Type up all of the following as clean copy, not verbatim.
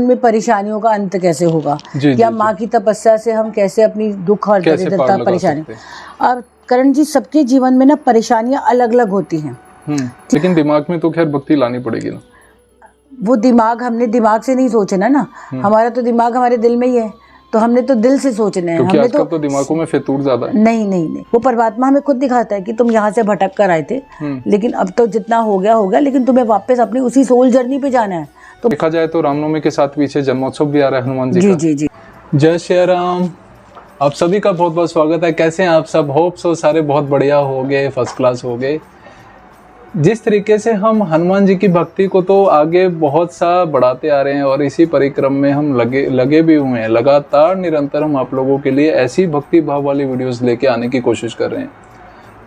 जीवन में परेशानियों का अंत कैसे होगा, या माँ की तपस्या से हम कैसे अपनी दुख और दरिद्रता परेशानी। और करण जी, सबके जीवन में ना परेशानियां अलग अलग होती हैं, लेकिन दिमाग में तो खैर भक्ति लानी पड़ेगी ना। वो दिमाग, हमने दिमाग से नहीं सोचना ना, हमारा तो दिमाग हमारे दिल में ही है, तो हमने तो दिल से सोचना है। हमने तो दिमागों में फितूर ज्यादा है। नहीं, वो परमात्मा हमें खुद दिखाता है कि तुम यहाँ से भटक कर आए थे, लेकिन अब तो जितना हो गया, लेकिन तुम्हें वापस अपनी उसी सोल जर्नी पे जाना है। तो देखा जाए तो रामनवमी के साथ पीछे जन्मोत्सव भी आ रहा है हनुमान जी का। जी। जय श्री राम। आप सभी का बहुत बहुत स्वागत है। कैसे हैं आप सब? होप सो सारे बहुत बढ़िया हो गए, फर्स्ट क्लास हो गए। जिस तरीके से हम हनुमान जी की भक्ति को तो आगे बहुत सा बढ़ाते आ रहे हैं और इसी परिक्रम में हम लगे भी हुए हैं। लगातार निरंतर हम आप लोगों के लिए ऐसी भक्ति भाव वाली वीडियोस लेके आने की कोशिश कर रहे हैं।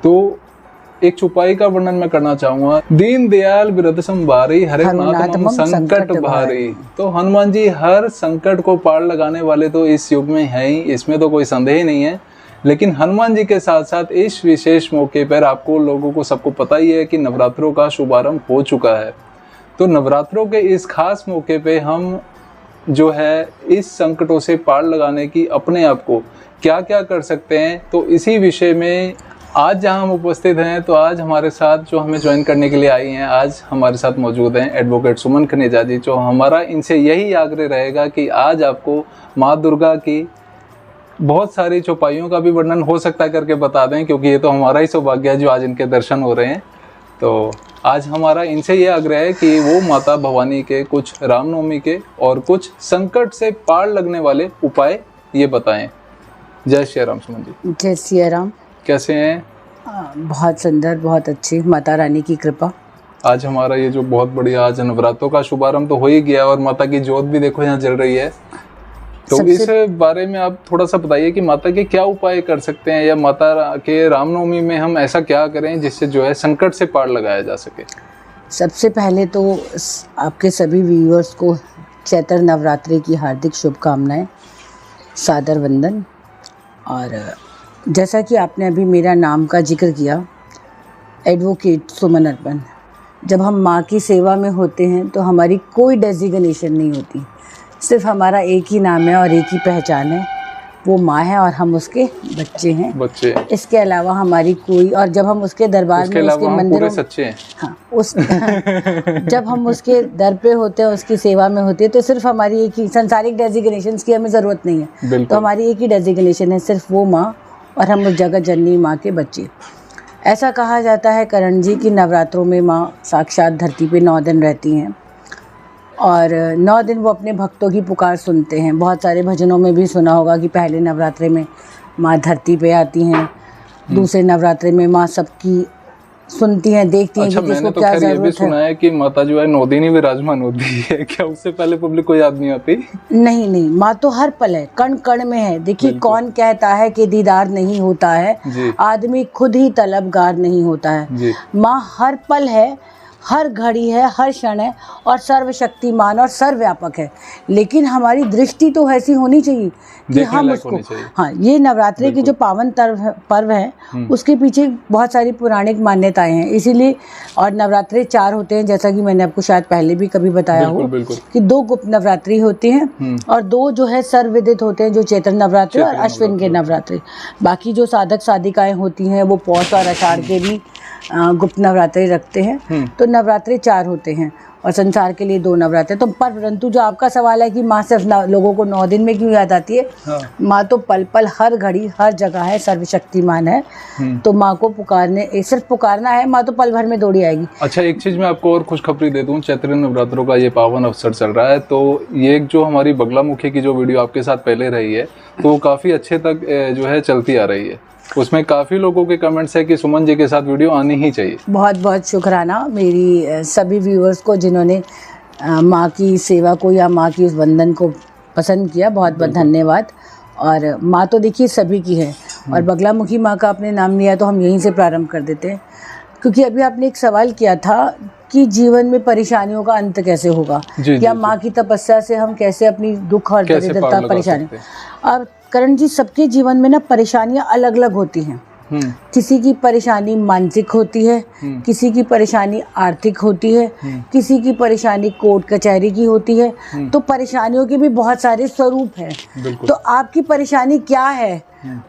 तो एक चौपाई का वर्णन मैं करना चाहूंगा। दीन दयाल बिरध संभारी, हरे नाथ मम संकट भारी। तो हनुमान जी हर संकट को पार लगाने वाले तो इस युग में है ही, इसमें तो कोई संदेह नहीं है। लेकिन हनुमान जी के साथ साथ इस विशेष मौके पर आपको लोगों को सबको पता ही है कि नवरात्रों का शुभारंभ हो चुका है। तो नवरात्रों के इस खास मौके पे हम जो है इस संकटों से पार लगाने की अपने आप को क्या क्या कर सकते हैं, तो इसी विषय में आज जहां हम उपस्थित हैं, तो आज हमारे साथ जो हमें ज्वाइन करने के लिए आई हैं, आज हमारे साथ मौजूद हैं एडवोकेट सुमन खनेजा जी। जो हमारा इनसे यही आग्रह रहेगा कि आज आपको माँ दुर्गा की बहुत सारी चौपाइयों का भी वर्णन हो सकता है करके बता दें, क्योंकि ये तो हमारा ही सौभाग्य है जो आज इनके दर्शन हो रहे हैं। तो आज हमारा इनसे ये आग्रह है कि वो माता भवानी के कुछ रामनवमी के और कुछ संकट से पार लगने वाले उपाय ये बताएं। जय श्री राम सुमन जी। जय श्री राम। कैसे हैं? बहुत सुंदर, बहुत अच्छी, माता रानी की कृपा। आज हमारा ये जो बहुत बढ़िया आज नवरात्रों का शुभारंभ तो हो ही गया और माता की जोत भी देखो यहाँ जल रही है। तो इस बारे में आप थोड़ा सा बताइए कि माता के क्या उपाय कर सकते हैं, या माता के रामनवमी में हम ऐसा क्या करें जिससे जो है संकट से पार लगाया जा सके। सबसे पहले तो आपके सभी व्यूअर्स को चैत्र नवरात्रि की हार्दिक शुभकामनाएं, सादर वंदन। और जैसा कि आपने अभी मेरा नाम का जिक्र किया, एडवोकेट सुमन अर्पण, जब हम माँ की सेवा में होते हैं तो हमारी कोई डेजिग्नेशन नहीं होती, सिर्फ हमारा एक ही नाम है और एक ही पहचान है, वो माँ है और हम उसके बच्चे हैं। इसके अलावा हमारी कोई, और जब हम उसके दरबार में, उसके मंदिरों सच्चे हैं। हाँ, जब हम उसके दर पे होते हैं, उसकी सेवा में होते हैं, तो सिर्फ हमारी एक ही, सांसारिक डेजिग्नेशंस की हमें ज़रूरत नहीं है। तो हमारी एक ही डेजिग्नेशन है, सिर्फ वो माँ और हम उस जगत जननी माँ के बच्चे। ऐसा कहा जाता है करण जी कि नवरात्रों में माँ साक्षात धरती पे 9 दिन रहती हैं और 9 दिन वो अपने भक्तों की पुकार सुनते हैं। बहुत सारे भजनों में भी सुना होगा कि पहले नवरात्रे में माँ धरती पे आती हैं, दूसरे नवरात्रे में माँ सबकी सुनती हैं, देखती हैं कि किसको क्या जरूरत है। ये भी सुना है कि माता जो है 9 दिन ही विराजमान होती है, क्या उससे पहले पब्लिक को याद नहीं आती? नहीं, माँ तो हर पल है, कण कण में है। देखिए, कौन कहता है कि दीदार नहीं होता है, आदमी खुद ही तलबगार नहीं होता है। माँ हर पल है, हर घड़ी है, हर क्षण है और सर्वशक्तिमान और सर्वव्यापक है। लेकिन हमारी दृष्टि तो ऐसी होनी चाहिए कि हम उसको, हाँ, ये नवरात्रि की जो पावन पर्व है उसके पीछे बहुत सारी पौराणिक मान्यताएं हैं, इसीलिए। और नवरात्रि 4 होते हैं, जैसा कि मैंने आपको शायद पहले भी कभी बताया हो कि 2 गुप्त नवरात्रि होते हैं और 2 जो है सर्वविदित होते हैं, जो चैत्र नवरात्रि और अश्विन के नवरात्रि। बाकी जो साधक साधिकाएं होती हैं वो पौष और आषाढ़ के भी गुप्त नवरात्रि रखते हैं। तो नवरात्रि 4 होते हैं और संसार के लिए 2 नवरात्रि। तो परंतु जो आपका सवाल है कि माँ सिर्फ लोगों को 9 दिन में क्यों याद आती है, माँ तो पल पल, हर घड़ी, हर जगह है, सर्वशक्तिमान है। तो माँ को पुकारने, सिर्फ पुकारना है, माँ तो पल भर में दौड़ी आएगी। अच्छा, एक चीज मैं आपको और खुशखबरी दे दूं, चैत्र नवरात्रों का ये पावन अवसर चल रहा है, तो ये जो हमारी बगलामुखी की जो वीडियो आपके साथ पहले रही है, तो काफी अच्छे तक जो है चलती आ रही है। उसमें काफ़ी लोगों के कमेंट्स है कि सुमन जी के साथ वीडियो आनी ही चाहिए। बहुत बहुत शुक्राना मेरी सभी व्यूअर्स को जिन्होंने माँ की सेवा को या माँ की उस वंदन को पसंद किया, बहुत बहुत धन्यवाद। और माँ तो देखिए सभी की है, और बगलामुखी माँ का आपने नाम लिया तो हम यहीं से प्रारंभ कर देते हैं, क्योंकि अभी आपने एक सवाल किया था कि जीवन में परेशानियों का अंत कैसे होगा, या माँ की तपस्या से हम कैसे अपनी दुख और दरिद्रता परेशानी। और करण जी, सबके जीवन में ना परेशानियां अलग अलग होती हैं, किसी की परेशानी मानसिक होती है, किसी की परेशानी आर्थिक होती है, किसी की परेशानी कोर्ट कचहरी की होती है। तो परेशानियों के भी बहुत सारे स्वरूप हैं। तो आपकी परेशानी क्या है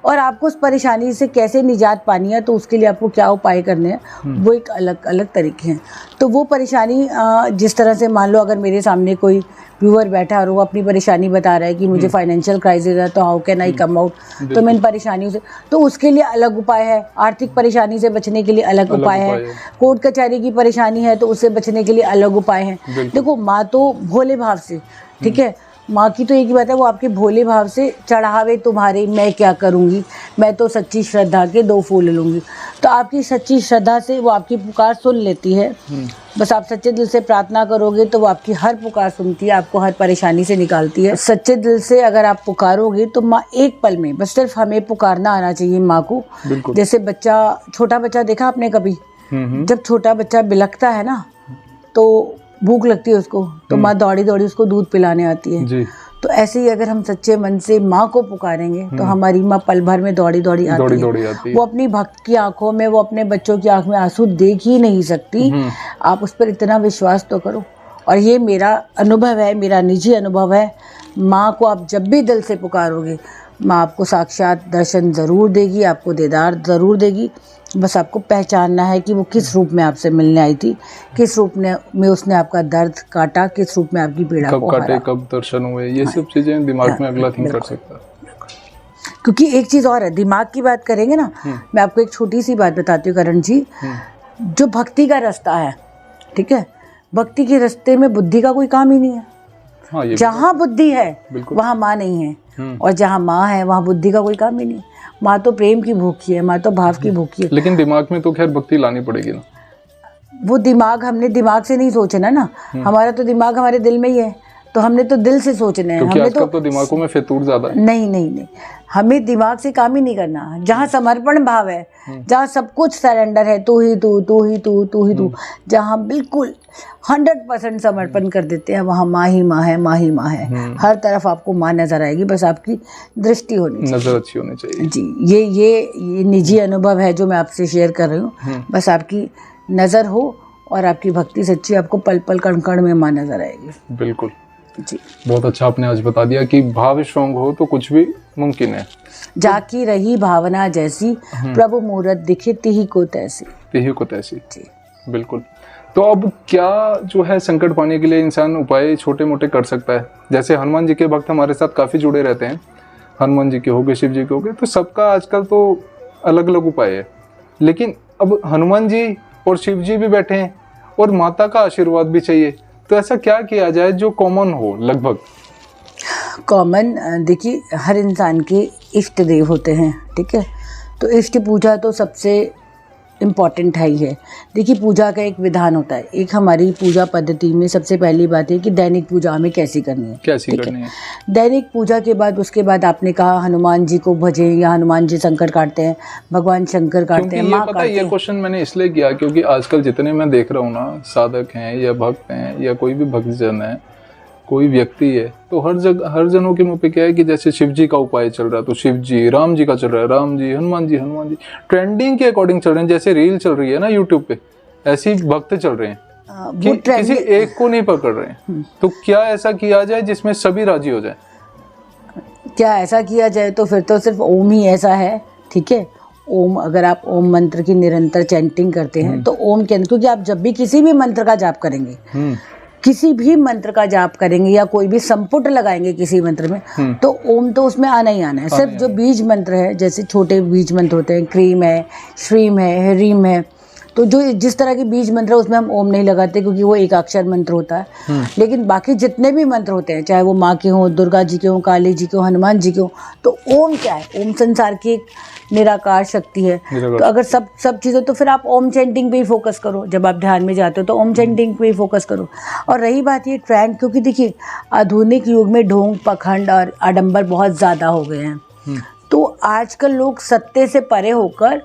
और आपको उस परेशानी से कैसे निजात पानी है, तो उसके लिए आपको क्या उपाय करने हैं, वो एक अलग अलग तरीके हैं। तो वो परेशानी जिस तरह से, मान लो अगर मेरे सामने कोई व्यूअर बैठा है और वो अपनी परेशानी बता रहा है कि मुझे फाइनेंशियल क्राइसिस है, तो how can I come out, तो मैं इन परेशानियों से, तो उसके लिए अलग उपाय है। आर्थिक परेशानी से बचने के लिए अलग उपाय है। कोर्ट कचहरी की परेशानी है तो उससे बचने के लिए अलग उपाय है। देखो, माँ तो भोले भाव से, ठीक है, माँ की तो एक ही बात है, वो आपके भोले भाव से चढ़ावे तुम्हारे मैं क्या करूँगी, मैं तो सच्ची श्रद्धा के 2 फूल लूँगी। तो आपकी सच्ची श्रद्धा से वो आपकी पुकार सुन लेती है। बस आप सच्चे दिल से प्रार्थना करोगे तो वो आपकी हर पुकार सुनती है, आपको हर परेशानी से निकालती है। सच्चे दिल से अगर आप पुकारोगे तो माँ एक पल में, बस सिर्फ हमें पुकारना आना चाहिए माँ को। जैसे बच्चा, छोटा बच्चा देखा आपने कभी, जब छोटा बच्चा बिलखता है ना तो भूख लगती है उसको, तो माँ दौड़ी दौड़ी उसको दूध पिलाने आती है जी। तो ऐसे ही अगर हम सच्चे मन से माँ को पुकारेंगे तो हमारी माँ पल भर में दौड़ी दौड़ी आती है। वो अपनी भक्त की आंखों में, वो अपने बच्चों की आंख में आंसू देख ही नहीं सकती। आप उस पर इतना विश्वास तो करो। और ये मेरा अनुभव है, मेरा निजी अनुभव है। माँ को आप जब भी दिल से पुकारोगे, माँ आपको साक्षात दर्शन ज़रूर देगी, आपको दीदार ज़रूर देगी। बस आपको पहचानना है कि वो किस रूप में आपसे मिलने आई थी, किस रूप में उसने आपका दर्द काटा, किस रूप में आपकी पीड़ा को हरा। कब काटे, कब दर्शन हुए, ये सब चीज़ें दिमाग में अगला थिंक कर सकता है। क्योंकि एक चीज़ और है, दिमाग की बात करेंगे ना, मैं आपको एक छोटी सी बात बताती हूँ करण जी। जो भक्ति का रास्ता है, ठीक है, भक्ति के रास्ते में बुद्धि का कोई काम ही नहीं है। हाँ, जहाँ बुद्धि है वहाँ माँ नहीं है, और जहाँ माँ है वहाँ बुद्धि का कोई काम ही नहीं। माँ तो प्रेम की भूखी है, माँ तो भाव की भूखी है। लेकिन दिमाग में तो खैर भक्ति लानी पड़ेगी ना। वो दिमाग, हमने दिमाग से नहीं सोचना ना, हमारा तो दिमाग हमारे दिल में ही है, तो हमने तो दिल से सोचना है। हमने तो दिमागों में फितूर ज्यादा है। नहीं, हमें दिमाग से काम ही नहीं करना। जहाँ समर्पण भाव है, जहाँ सब कुछ सरेंडर है, तू ही तू, तू ही तू, तू ही तू, जहाँ बिल्कुल 100% समर्पण कर देते हैं, वहाँ माँ ही माँ है, माँ ही माँ है। हर तरफ आपको माँ नजर आएगी, बस आपकी दृष्टि होनी चाहिए, नजर अच्छी होनी चाहिए जी। ये निजी अनुभव है जो मैं आपसे शेयर कर रही हूँ। बस आपकी नज़र हो और आपकी भक्ति सच्ची, आपको पल पल कण कण में माँ नजर आएगी। बिल्कुल जी, बहुत अच्छा आपने आज बता दिया कि भाव स्ट्रॉन्ग हो तो कुछ भी मुमकिन है। जाकी रही भावना जैसी, प्रभु मूरत दिखे तिही को तैसी। तिही को तैसी जी, बिल्कुल। तो अब क्या जो है संकट पाने के लिए इंसान उपाय छोटे मोटे कर सकता है? जैसे हनुमान जी के भक्त हमारे साथ काफ़ी जुड़े रहते हैं, हनुमान जी के हो गए, शिव जी के हो गए, तो सबका आजकल तो अलग अलग उपाय है। लेकिन अब हनुमान जी और शिव जी भी बैठे हैं और माता का आशीर्वाद भी चाहिए, तो ऐसा क्या किया जाए जो कॉमन हो? लगभग कॉमन, देखिए, हर इंसान के इष्ट देव होते हैं, ठीक है, तो इष्ट पूजा तो सबसे इम्पॉर्टेंट है ही है। देखिए, पूजा का एक विधान होता है। एक हमारी पूजा पद्धति में सबसे पहली बात है कि दैनिक पूजा हमें कैसी करनी है, कैसी करनी है। दैनिक पूजा के बाद, उसके बाद आपने कहा हनुमान जी को भजें, या हनुमान जी संकट काटते हैं, भगवान शंकर काटते हैं, माँ काटते हैं। ये क्वेश्चन मैंने इसलिए किया क्योंकि आजकल जितने मैं देख रहा हूँ ना, साधक हैं या भक्त हैं या कोई भी भक्तजन है, कोई व्यक्ति है, तो हर जनों के मुंह पे क्या है कि जैसे शिव जी का उपाय चल रहा है तो शिव जी, राम जी का चल रहा है राम जी, हनुमान जी हनुमान जी, ट्रेंडिंग के अकॉर्डिंग चल रहे हैं। जैसे रील चल रही है ना यूट्यूब पे, ऐसे ही भक्त चल रहे हैं कि किसी एक को नहीं पकड़ रहे हैं। तो क्या ऐसा किया जाए जिसमें सभी राजी हो जाए? क्या ऐसा किया जाए? तो फिर तो सिर्फ ओम ही ऐसा है, ठीक है। ओम, अगर आप ओम मंत्र की निरंतर चैंटिंग करते हैं तो ओम के अंदर, क्योंकि आप जब भी किसी भी मंत्र का जाप करेंगे, किसी भी मंत्र का जाप करेंगे या कोई भी संपुट लगाएंगे किसी मंत्र में, तो ओम तो उसमें आना ही आना है। सिर्फ जो बीज मंत्र है, जैसे छोटे बीज मंत्र होते हैं, क्रीम है, श्रीम है, ह्रीम है, तो जो जिस तरह के बीज मंत्र है उसमें हम ओम नहीं लगाते क्योंकि वो एक अक्षर मंत्र होता है। लेकिन बाकी जितने भी मंत्र होते हैं, चाहे वो माँ के हों, दुर्गा जी के हों, काली जी के हों, हनुमान जी के हों, तो ओम क्या है? ओम संसार की एक निराकार शक्ति है। तो अगर सब चीज़ें, तो फिर आप ओम चैंटिंग पे ही फोकस करो। जब आप ध्यान में जाते हो तो ओम चैंटिंग पे ही फोकस करो। और रही बात ये ट्रेंड, क्योंकि देखिए आधुनिक युग में ढोंग, पखंड और आडंबर बहुत ज़्यादा हो गए हैं, तो आजकल लोग सत्य से परे होकर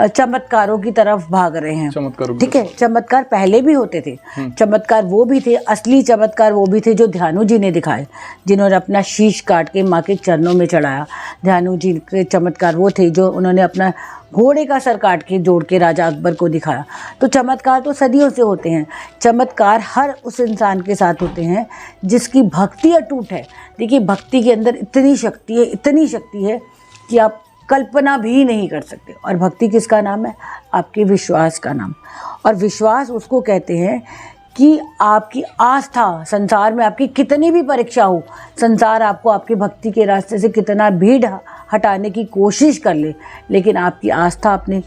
चमत्कारों की तरफ भाग रहे हैं। ठीक है, चमत्कार पहले भी होते थे, चमत्कार वो भी थे, असली चमत्कार वो भी थे जो ध्यानु जी ने दिखाए, जिन्होंने अपना शीश काट के माँ के चरणों में चढ़ाया। ध्यानु जी के चमत्कार वो थे जो उन्होंने अपना घोड़े का सर काट के जोड़ के राजा अकबर को दिखाया। तो चमत्कार तो सदियों से होते हैं, चमत्कार हर उस इंसान के साथ होते हैं जिसकी भक्ति अटूट है। देखिए भक्ति के अंदर इतनी शक्ति है कि आप कल्पना भी नहीं कर सकते। और भक्ति किसका नाम है? आपके विश्वास का नाम। और विश्वास उसको कहते हैं कि आपकी आस्था, संसार में आपकी कितनी भी परीक्षा हो, संसार आपको आपकी भक्ति के रास्ते से कितना भी हटाने की कोशिश कर ले, लेकिन आपकी आस्था अपने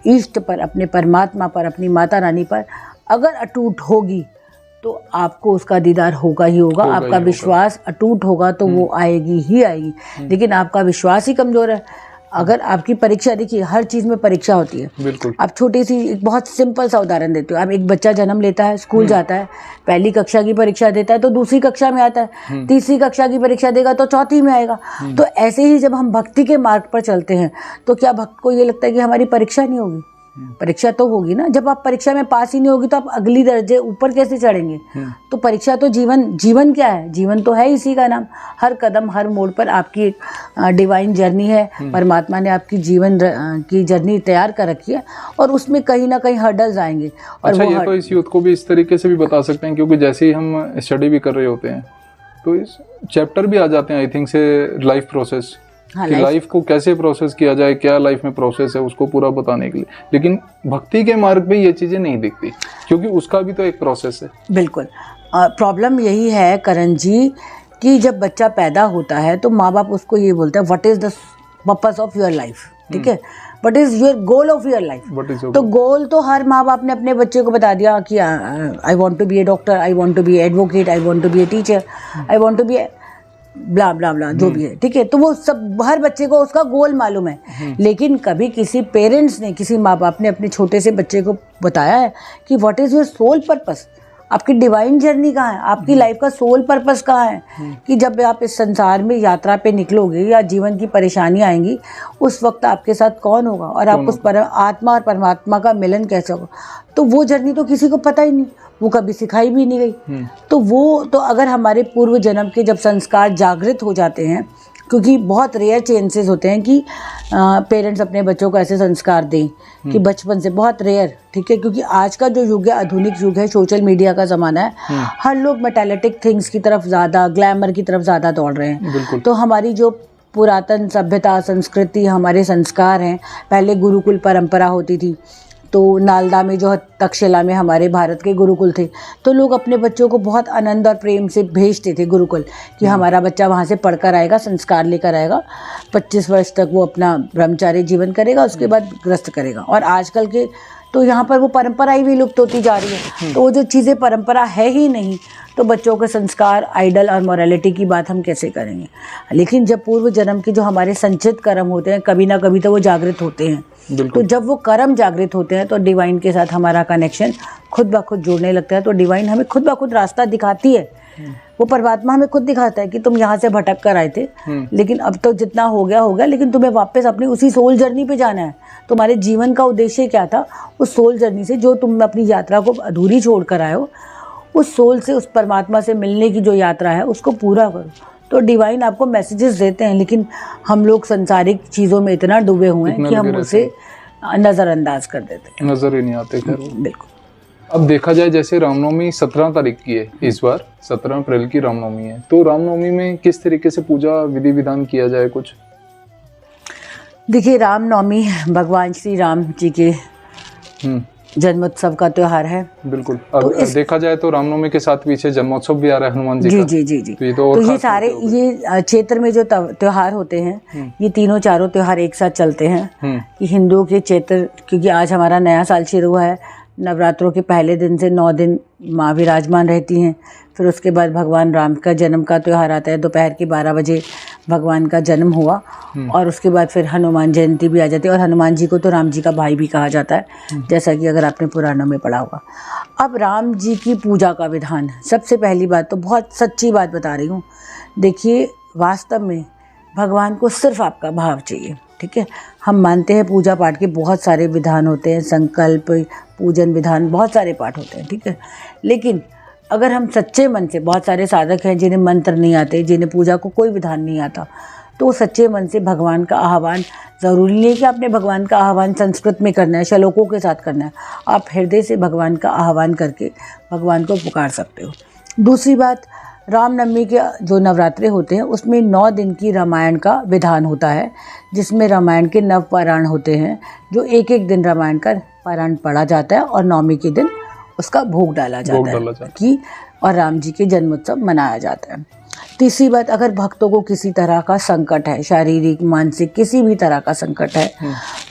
इष्ट पर, अपने परमात्मा पर, अपनी माता रानी पर अगर अटूट होगी तो आपको उसका दीदार होगा ही होगा। आपका विश्वास अटूट होगा तो वो आएगी ही आएगी। लेकिन आपका विश्वास ही कमज़ोर है। अगर आपकी परीक्षा, देखिए हर चीज़ में परीक्षा होती है। बिल्कुल। आप छोटी सी एक बहुत सिंपल सा उदाहरण देते हो। आप एक बच्चा जन्म लेता है, स्कूल जाता है, पहली कक्षा की परीक्षा देता है तो दूसरी कक्षा में आता है, तीसरी कक्षा की परीक्षा देगा तो चौथी में आएगा। तो ऐसे ही जब हम भक्ति के मार्ग पर चलते हैं तो क्या भक्त को ये लगता है कि हमारी परीक्षा नहीं होगी? परीक्षा तो होगी ना। जब आप परीक्षा में पास ही नहीं होगी तो आप अगली दर्जे ऊपर कैसे चढ़ेंगे? तो परीक्षा तो जीवन क्या है? जीवन तो है इसी का नाम। हर कदम, हर मोड़ पर आपकी एक डिवाइन जर्नी है। परमात्मा ने आपकी जीवन की जर्नी तैयार कर रखी है और उसमें कहीं ना कहीं हर्डल्स आएंगे। और अच्छा, ये तो इस यूथ को भी इस तरीके से भी बता सकते हैं, क्योंकि जैसे ही हम स्टडी भी कर रहे होते हैं तो इस चैप्टर भी आ जाते हैं आई थिंक से लाइफ प्रोसेस, कि लाइफ को कैसे प्रोसेस किया जाए, क्या लाइफ में प्रोसेस है उसको पूरा बताने के लिए। लेकिन भक्ति के मार्ग पे ये चीज़ें नहीं दिखती, क्योंकि उसका भी तो एक प्रोसेस है। बिल्कुल। प्रॉब्लम यही है करण जी कि जब बच्चा पैदा होता है तो माँ बाप उसको ये बोलते हैं what is the purpose of your life, ठीक है, what is your goal of your life. तो गोल तो हर माँ बाप ने अपने बच्चे को बता दिया कि I want to be a doctor, I want to be advocate, I want to be a teacher, I want to be blah blah blah जो भी है, ठीक है। तो वो सब हर बच्चे को उसका गोल मालूम है। लेकिन कभी किसी पेरेंट्स ने, किसी माँ बाप ने अपने छोटे से बच्चे को बताया है कि what is your soul purpose, आपकी डिवाइन जर्नी कहाँ है, आपकी लाइफ का सोल पर्पस कहाँ है। कि जब आप इस संसार में यात्रा पे निकलोगे या जीवन की परेशानियाँ आएंगी उस वक्त आपके साथ कौन होगा और आप उस आत्मा और परमात्मा का मिलन कैसे होगा। तो वो जर्नी तो किसी को पता ही नहीं, वो कभी सिखाई भी नहीं गई। तो अगर हमारे पूर्व जन्म के जब संस्कार जागृत हो जाते हैं, क्योंकि बहुत रेयर चांसेस होते हैं कि पेरेंट्स अपने बच्चों को ऐसे संस्कार दें कि बचपन से, बहुत रेयर, ठीक है, क्योंकि आज का जो युग है, आधुनिक युग है, सोशल मीडिया का ज़माना है, हर लोग मेटेलिटिक थिंग्स की तरफ ज़्यादा, ग्लैमर की तरफ ज़्यादा दौड़ रहे हैं। तो हमारी जो पुरातन सभ्यता, संस्कृति, हमारे संस्कार हैं, पहले गुरुकुल परंपरा होती थी। तो नालंदा में जो तक्षशिला में हमारे भारत के गुरुकुल थे, तो लोग अपने बच्चों को बहुत आनंद और प्रेम से भेजते थे गुरुकुल, कि हमारा बच्चा वहाँ से पढ़कर आएगा, संस्कार लेकर आएगा, 25 वर्ष तक वो अपना ब्रह्मचारी जीवन करेगा, उसके बाद गृहस्थ करेगा। और आजकल के तो यहाँ पर वो परंपरा ही विलुप्त होती जा रही है। तो वो जो चीज़ें परंपरा है ही नहीं, तो बच्चों के संस्कार, आइडल और मोरालिटी की बात हम कैसे करेंगे। लेकिन जब पूर्व जन्म के जो हमारे संचित कर्म होते हैं, कभी ना कभी तो वो जागृत होते हैं। तो जब वो कर्म जागृत होते हैं तो डिवाइन के साथ हमारा कनेक्शन खुद ब खुद जुड़ने लगता है। तो डिवाइन हमें खुद ब खुद रास्ता दिखाती है। वो परमात्मा हमें खुद दिखाता है कि तुम यहाँ से भटक कर आए थे, लेकिन अब तो जितना हो गया, लेकिन तुम्हें वापस अपनी उसी सोल जर्नी पे जाना है। तुम्हारे जीवन का उद्देश्य क्या था, उस सोल जर्नी से, जो तुम अपनी यात्रा को अधूरी छोड़ कर आए हो, उस सोल से, उस परमात्मा से मिलने की जो यात्रा है उसको पूरा करो। तो डिवाइन आपको मैसेजेस देते हैं, लेकिन हम लोग संसारिक चीज़ों में इतना डूबे हुए हैं कि हम उसे नज़रअंदाज कर देते हैं, नज़र ही नहीं आते। बिल्कुल। अब देखा जाए, जैसे रामनवमी 17 तारीख की है इस बार, 17 अप्रैल की रामनवमी है, तो रामनवमी में किस तरीके से पूजा विधि विधान किया जाए कुछ? देखिए, रामनवमी भगवान श्री राम जी के जन्मोत्सव का त्योहार है। बिल्कुल। अब देखा जाए तो रामनवमी के साथ पीछे जन्मोत्सव भी आ रहा है हनुमान जी का। जी। तो ये सारे, ये क्षेत्र में जो त्योहार होते हैं, ये तीनों चारों त्योहार एक साथ चलते हैं। कि हिंदुओं के क्षेत्र, क्योंकि आज हमारा नया साल शुरू हुआ है, नवरात्रों के पहले दिन से 9 दिन माँ विराजमान रहती हैं। फिर उसके बाद भगवान राम का जन्म का त्यौहार आता है, दोपहर के 12 बजे भगवान का जन्म हुआ। और उसके बाद फिर हनुमान जयंती भी आ जाती है। और हनुमान जी को तो राम जी का भाई भी कहा जाता है, जैसा कि अगर आपने पुराणों में पढ़ा होगा। अब राम जी की पूजा का विधान, सबसे पहली बात तो बहुत सच्ची बात बता रही हूँ। देखिए, वास्तव में भगवान को सिर्फ आपका भाव चाहिए, ठीक है। हम मानते हैं पूजा पाठ के बहुत सारे विधान होते हैं, संकल्प, पूजन विधान, बहुत सारे पाठ होते हैं, ठीक है। लेकिन अगर हम सच्चे मन से, बहुत सारे साधक हैं जिन्हें मंत्र नहीं आते, जिन्हें पूजा को कोई विधान नहीं आता, तो सच्चे मन से भगवान का आह्वान, ज़रूरी नहीं है कि आपने भगवान का आह्वान संस्कृत में करना है, श्लोकों के साथ करना है, आप हृदय से भगवान का आह्वान करके भगवान को पुकार सकते हो। दूसरी बात, रामनवमी के जो नवरात्रे होते हैं उसमें 9 दिन की रामायण का विधान होता है, जिसमें रामायण के 9 पारायण होते हैं, जो एक एक दिन रामायण का पारायण पढ़ा जाता है और नवमी के दिन उसका भोग डाला जाता है कि और राम जी के जन्मोत्सव मनाया जाता है। तीसरी बात, अगर भक्तों को किसी तरह का संकट है, शारीरिक मानसिक किसी भी तरह का संकट है,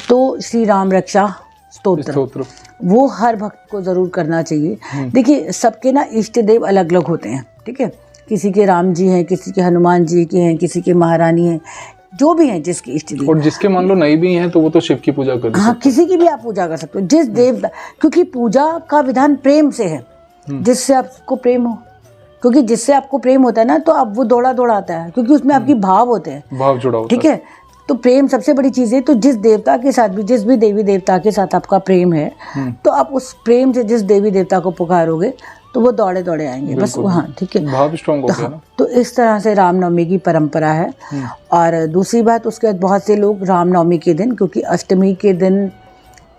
तो श्री राम रक्षा स्तोत्र वो हर भक्त को ज़रूर करना चाहिए। देखिए सबके ना इष्ट देव अलग अलग होते हैं, ठीक है, किसी के राम जी हैं, किसी के हनुमान जी के हैं, किसी के महारानी हैं, जो भी हैं जिसकी इष्ट देव। और जिसके मान लो नहीं भी हैं तो वो तो शिव की पूजा कर सकते हैं। हाँ, किसी की भी आप पूजा कर सकते हो, जिस देव, क्योंकि पूजा का विधान प्रेम से है, जिससे आपको प्रेम हो, क्योंकि जिससे आपको प्रेम होता है ना तो अब वो दौड़ा दौड़ा आता है, क्योंकि उसमें आपकी भाव होते हैं, भाव जुड़ा होता है, ठीक है। तो प्रेम सबसे बड़ी चीज़ है। तो जिस देवता के साथ भी, जिस भी देवी देवता के साथ आपका प्रेम है, तो आप उस प्रेम से जिस देवी देवता को पुकारोगे तो वो दौड़े दौड़े आएंगे बस। हाँ, ठीक है, भाव स्ट्रॉन्ग हो गया ना। तो इस तरह से रामनवमी की परंपरा है। और दूसरी बात, उसके बाद बहुत से लोग रामनवमी के दिन, क्योंकि अष्टमी के दिन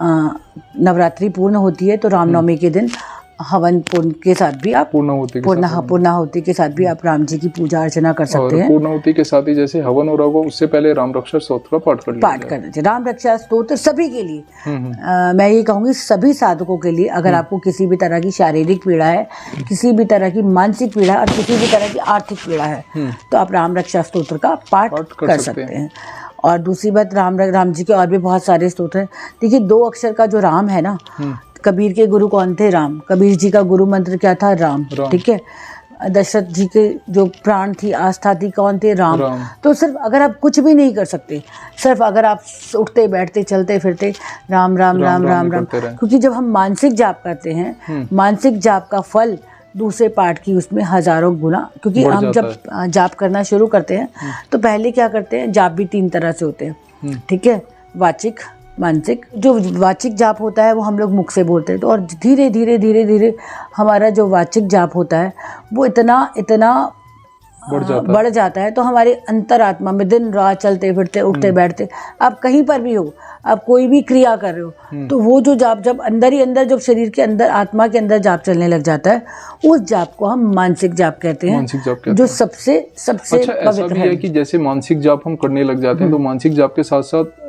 नवरात्रि पूर्ण होती है, तो रामनवमी के दिन हवन पुण्य के साथ भी आप पूर्णाहुति के साथ भी आप राम जी की पूजा अर्चना कर सकते हैं। पूर्णाहुति के साथ ही जैसे हवन हो रहा होगा उससे पहले राम रक्षा स्तोत्र का पाठ करना चाहिए। राम रक्षा स्तोत्र सभी के लिए, मैं ये कहूँगी सभी साधकों के लिए, अगर आपको किसी भी तरह की शारीरिक पीड़ा है, किसी भी तरह की मानसिक पीड़ा है और किसी भी तरह की आर्थिक पीड़ा है, तो आप राम रक्षा स्तोत्र का पाठ कर सकते हैं। और दूसरी बात, राम जी के और भी बहुत सारे स्तोत्र हैं। देखिए 2 अक्षर का जो राम है ना, कबीर के गुरु कौन थे? राम। कबीर जी का गुरु मंत्र क्या था? राम। ठीक है। दशरथ जी के जो प्राण थी, आस्था थी, कौन थे? राम। तो सिर्फ अगर आप कुछ भी नहीं कर सकते, सिर्फ अगर आप उठते बैठते चलते फिरते राम राम राम राम राम, क्योंकि जब हम मानसिक जाप करते हैं, मानसिक जाप का फल दूसरे पाठ की उसमें हजारों गुना, क्योंकि हम जब जाप करना शुरू करते हैं तो पहले क्या करते हैं, जाप भी 3 तरह से होते हैं, ठीक है, वाचिक, मानसिक। जो वाचिक जाप होता है वो हम लोग मुख से बोलते हैं, तो और धीरे धीरे धीरे धीरे हमारा जो वाचिक जाप होता है वो इतना बढ़ जाता है, तो हमारे अंतरात्मा में दिन रात चलते फिरते उठते बैठते, आप कहीं पर भी हो, आप कोई भी क्रिया कर रहे हो, तो वो जो जाप जब अंदर ही अंदर, जब शरीर के अंदर, आत्मा के अंदर जाप चलने लग जाता है, उस जाप को हम मानसिक जाप कहते हैं, जो सबसे ऐसा भी है कि जैसे मानसिक जाप हम करने लग जाते हैं, तो मानसिक जाप के साथ साथ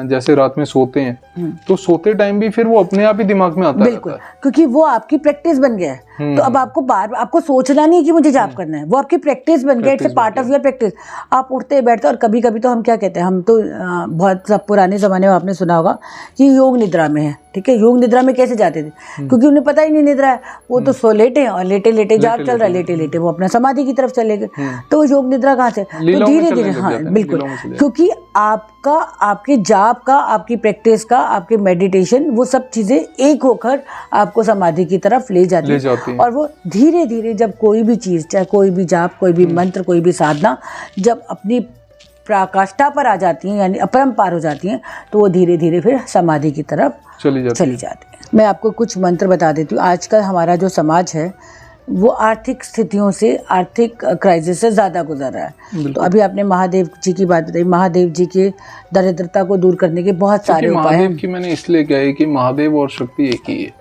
जैसे रात में सोते हैं, तो सोते टाइम भी फिर वो अपने आप ही दिमाग में आता है। बिल्कुल, क्योंकि वो आपकी प्रैक्टिस बन गया है। तो अब आपको सोचना नहीं है कि मुझे जाप करना है, वो आपकी प्रैक्टिस बन गया, it's a part of your practice. आप उठते बैठते, और कभी कभी तो हम क्या कहते हैं, हम तो बहुत सब पुराने ज़माने में आपने सुना होगा कि योग निद्रा में है, ठीक है। योग निद्रा में कैसे जाते थे? क्योंकि उन्हें पता ही नहीं निद्रा है, वो तो सो लेटे और लेटे लेटे जाप चल रहा है, लेटे लेटे वो अपना समाधि की तरफ चले गए, तो योग निद्रा कहाँ से? तो धीरे धीरे, हाँ बिल्कुल, क्योंकि आपके जाप का, आपकी प्रैक्टिस का, आपके मेडिटेशन, वो सब चीज़ें एक होकर आपको समाधि की तरफ ले जाती है। और वो धीरे धीरे जब कोई भी चीज़, चाहे कोई भी जाप, कोई भी मंत्र, कोई भी साधना जब अपनी पराकाष्ठा पर आ जाती हैं, यानी अपरंपार हो जाती हैं, तो वो धीरे धीरे फिर समाधि की तरफ चली जाती है। मैं आपको कुछ मंत्र बता देती हूँ। आजकल हमारा जो समाज है वो आर्थिक स्थितियों से, आर्थिक क्राइसिस से ज़्यादा गुजर रहा है। तो अभी आपने महादेव जी की बात बताई, महादेव जी के दरिद्रता को दूर करने के बहुत सारे उपाय हैं। महादेव की मैंने इसलिए कहा है कि महादेव और शक्ति एक ही है।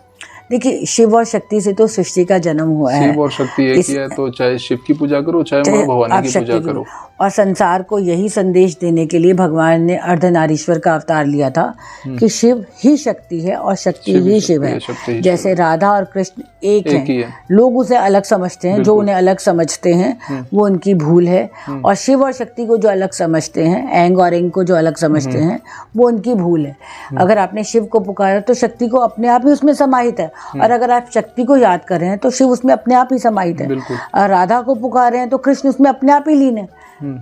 देखिए, शिव और शक्ति से तो सृष्टि का जन्म हुआ है। शिव और शक्ति एक ही है, तो चाहे शिव की पूजा करो, चाहे माँ भवानी की पूजा करो। और संसार को यही संदेश देने के लिए भगवान ने अर्धनारीश्वर का अवतार लिया था कि शिव ही शक्ति है और शक्ति ही शिव है। जैसे राधा और कृष्ण एक हैं, लोग उसे अलग समझते हैं, जो उन्हें अलग समझते हैं वो उनकी भूल है। और शिव और शक्ति को जो अलग समझते हैं, एंग और इंग को जो अलग समझते हैं, वो उनकी भूल है। अगर आपने शिव को पुकारा तो शक्ति को अपने आप ही उसमें समाहित है, और अगर आप शक्ति को याद कर रहे हैं तो शिव उसमें अपने आप ही समाहित है। और राधा को पुकार रहे हैं तो कृष्ण उसमें अपने आप ही लीन है,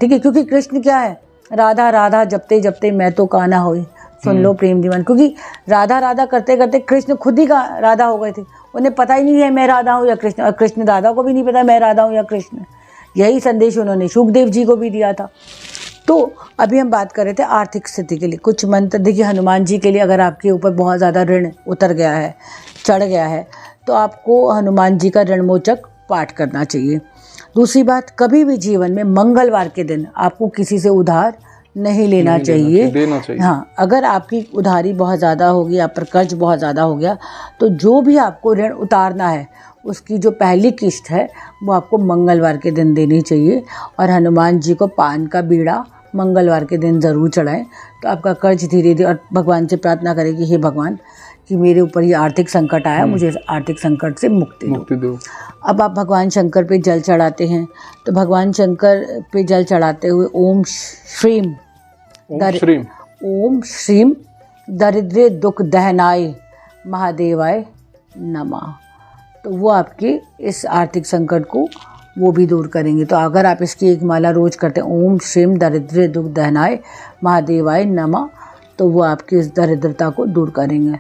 ठीक है। क्योंकि कृष्ण क्या है? राधा राधा जपते जपते मैं तो कान्हा होई, सुन लो प्रेम दीवान। क्योंकि राधा राधा करते करते कृष्ण खुद ही का राधा हो गए थे, उन्हें पता ही नहीं है मैं राधा हूँ या कृष्ण, और कृष्ण राधा को भी नहीं पता मैं राधा हूँ या कृष्ण। यही संदेश उन्होंने सुखदेव जी को भी दिया था। तो अभी हम बात कर रहे थे आर्थिक स्थिति के लिए कुछ मंत्र। देखिए, हनुमान जी के लिए, अगर आपके ऊपर बहुत ज़्यादा ऋण उतर गया है, चढ़ गया है, तो आपको हनुमान जी का ऋणमोचक पाठ करना चाहिए। दूसरी बात, कभी भी जीवन में मंगलवार के दिन आपको किसी से उधार नहीं लेना चाहिए। देना चाहिए। हाँ, अगर आपकी उधारी बहुत ज़्यादा होगी, आप पर कर्ज बहुत ज़्यादा हो गया, तो जो भी आपको ऋण उतारना है उसकी जो पहली किस्त है वो आपको मंगलवार के दिन देनी चाहिए। और हनुमान जी को पान का बीड़ा मंगलवार के दिन ज़रूर चढ़ाएं, तो आपका कर्ज धीरे धीरे, और भगवान से प्रार्थना करें कि हे भगवान, कि मेरे ऊपर ये आर्थिक संकट आया, मुझे इस आर्थिक संकट से मुक्ति दो। अब आप भगवान शंकर पे जल चढ़ाते हैं, तो भगवान शंकर पे जल चढ़ाते हुए ओम श्रीम दरिद्रे दुख दहनाय महादेवाय नमः, तो वो आपके इस आर्थिक संकट को वो भी दूर करेंगे। तो अगर आप इसकी एक माला रोज करते हैं, ओम श्रीम दरिद्रे दुख दहनाय महादेवाय नमः, तो वो आपकी इस दरिद्रता को दूर करेंगे।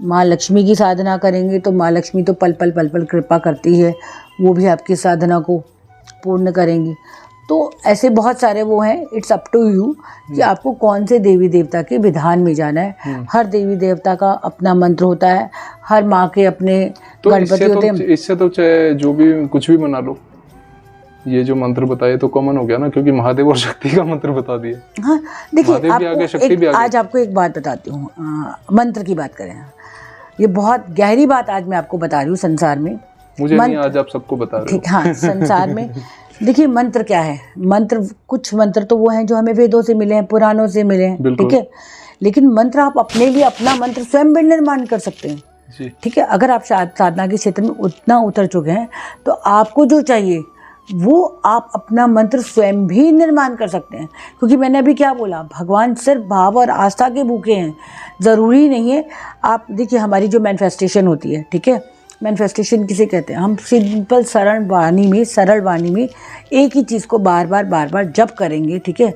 माँ लक्ष्मी की साधना करेंगे तो माँ लक्ष्मी तो पल पल कृपा करती है, वो भी आपकी साधना को पूर्ण करेंगी। तो ऐसे बहुत सारे वो हैं, इट्स अप टू यू कि आपको कौन से देवी देवता के विधान में जाना है। हर देवी देवता का अपना मंत्र होता है, हर माँ के अपने गणपति होते हैं। इससे तो चाहे जो भी कुछ भी बना लो, ये जो मंत्र बताए तो कॉमन हो गया ना, क्योंकि महादेव और शक्ति का मंत्र बता दिया। हाँ, देखिए आज आपको एक बात बताती हूँ, मंत्र की बात करें, ये बहुत गहरी बात आज मैं आपको बता रही हूँ। संसार में मुझे नहीं, आज आप सबको बता रहे हो। ठीक, हाँ, संसार में देखिए मंत्र क्या है। मंत्र, कुछ मंत्र तो वो हैं जो हमें वेदों से मिले हैं, पुराणों से मिले हैं, ठीक है, लेकिन मंत्र आप अपने लिए अपना मंत्र स्वयं भी निर्माण कर सकते हैं। ठीक है, अगर आप साधना के क्षेत्र में उतना उतर चुके हैं तो आपको जो चाहिए वो आप अपना मंत्र स्वयं भी निर्माण कर सकते हैं। क्योंकि मैंने अभी क्या बोला, भगवान सिर्फ भाव और आस्था के भूखे हैं, ज़रूरी नहीं है। आप देखिए हमारी जो मैनिफेस्टेशन होती है, ठीक है, मैनिफेस्टेशन किसे कहते हैं, हम सिंपल सरल वाणी में एक ही चीज़ को बार बार जप करेंगे, ठीक है,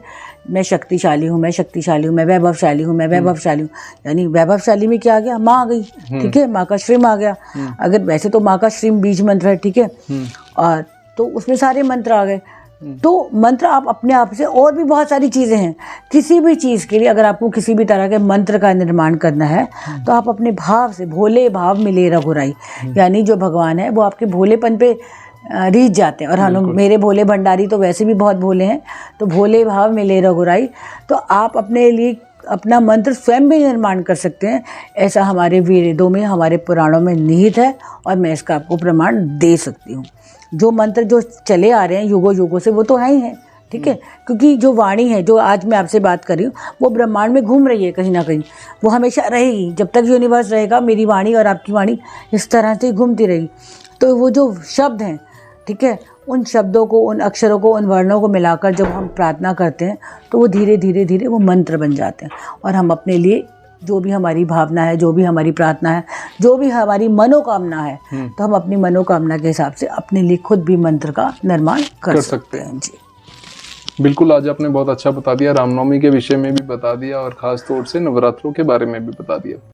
मैं शक्तिशाली हूँ, मैं शक्तिशाली हूँ, मैं वैभवशाली हूँ, मैं वैभवशाली हूँ, यानी वैभवशाली में क्या आ गया, माँ आ गई, ठीक है, माँ का श्रीम आ गया। अगर वैसे तो माँ का श्रीम बीज मंत्र है, ठीक है, और तो उसमें सारे मंत्र आ गए। तो मंत्र आप अपने आप से, और भी बहुत सारी चीज़ें हैं, किसी भी चीज़ के लिए अगर आपको किसी भी तरह के मंत्र का निर्माण करना है तो आप अपने भाव से, भोले भाव मिले रघुराई, यानी जो भगवान है वो आपके भोलेपन पे रीझ जाते हैं। और मेरे भोले भंडारी तो वैसे भी बहुत भोले हैं, तो भोले भाव मिले रघुराई, तो आप अपने लिए अपना मंत्र स्वयं भी निर्माण कर सकते हैं। ऐसा हमारे वेदों में, हमारे पुराणों में निहित है, और मैं इसका आपको प्रमाण दे सकती हूँ। जो मंत्र जो चले आ रहे हैं युगों से, वो तो है ही हैं, ठीक है, क्योंकि जो वाणी है, जो आज मैं आपसे बात कर रही हूँ, वो ब्रह्मांड में घूम रही है कहीं ना कहीं, वो हमेशा रहेगी। जब तक यूनिवर्स रहेगा मेरी वाणी और आपकी वाणी इस तरह से घूमती रहेगी। तो वो जो शब्द हैं, ठीक है, उन शब्दों को, उन अक्षरों को, उन वर्णों को मिलाकर जब हम प्रार्थना करते हैं तो वो धीरे धीरे वो मंत्र बन जाते हैं। और हम अपने लिए जो भी हमारी भावना है, जो भी हमारी प्रार्थना है, जो भी हमारी मनोकामना है, तो हम अपनी मनोकामना के हिसाब से अपने लिए खुद भी मंत्र का निर्माण कर सकते हैं। जी बिल्कुल, आज आपने बहुत अच्छा बता दिया, रामनवमी के विषय में भी बता दिया और खास तौर से नवरात्रों के बारे में भी बता दिया।